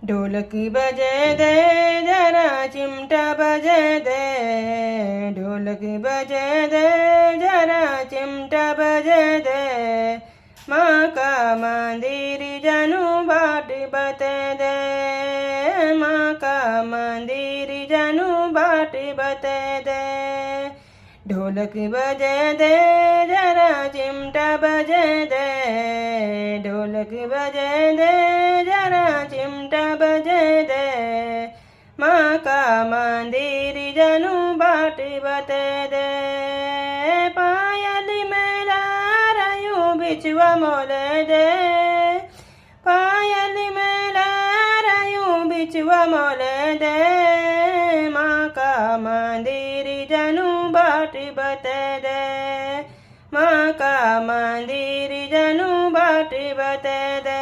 ढोलक बजे दे जरा चिमटा बजे दे, ढोलक बजे दे जरा चिमटा बजे दे, माँ का मंदिर जानू बाट बते दे, माँ का मंदिर जानू बाट बते दे। ढोलक बजे दे जरा चिमटा बजे दे, ढोलक बजे दे जरा चिमटा बजे दे, माँ का मंदिर जानू बाट बते दे। पायल मेला रायू बिचवा मोले दे, पायल मेला रायू बिचवा मोले दे, माँ का मंदिर जानू बाट बते दे, माँ का मंदिर जानू बाट बते दे।